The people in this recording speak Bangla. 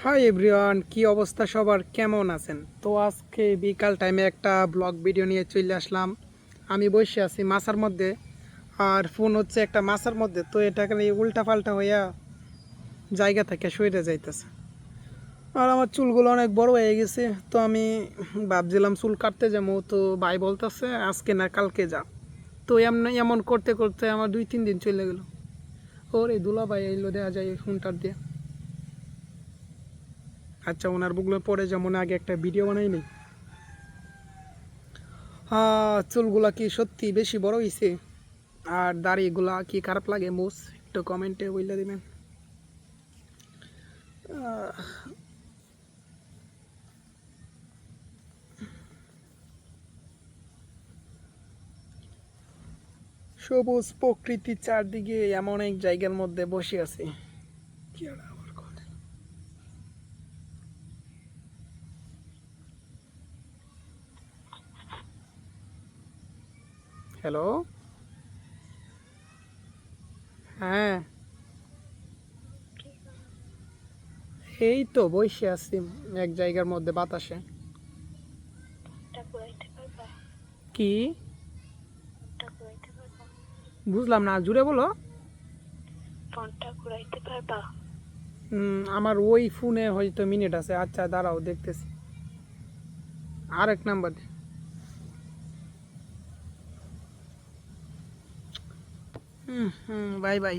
হাই এভরিওয়ান, কি অবস্থা সবার, কেমন আছেন? তো আজকে বিকাল টাইমে একটা ব্লগ ভিডিও নিয়ে চলে আসলাম। আমি বসে আছি মাছার মধ্যে, আর ফোন হচ্ছে একটা মাছার মধ্যে। তো এটাকে উল্টা পাল্টা হইয়া জায়গা থেকে সরে যাইতেছে। আর আমার চুলগুলো অনেক বড় হয়ে গেছে। তো আমি ভাবছিলাম চুল কাটতে যাবো, তো ভাই বলতেছে আজকে না কালকে যা। তো এমন এমন করতে করতে আমার 2-3 দিন চলে গেল। ওরে দুলা ভাই এলো, দেওয়া যায় ফোনটার দিয়ে। আচ্ছা, ওনার বুকলো পরে যেমন আগে একটা ভিডিও বানাই নেই। চুলগুলা কি সত্যি বেশি বড় হয়েছে? আর দাড়িগুলা কি খারাপ লাগে? মোস একটু কমেন্টে বলে দিবেন। সবুজ প্রকৃতির চারদিকে এমন এক জায়গার মধ্যে বসে আছি। কি আর আবার কথা। হ্যালো। হ্যাঁ, এই তো বসে আছি এক জায়গার মধ্যে বাতাসে। কি বুঝলাম না, জুড়ে বলো। আমার ওই ফোনে হয়তো মিনিট আছে। আচ্ছা দাঁড়াও, দেখতেছি। আরেক নাম্বার। Bye bye.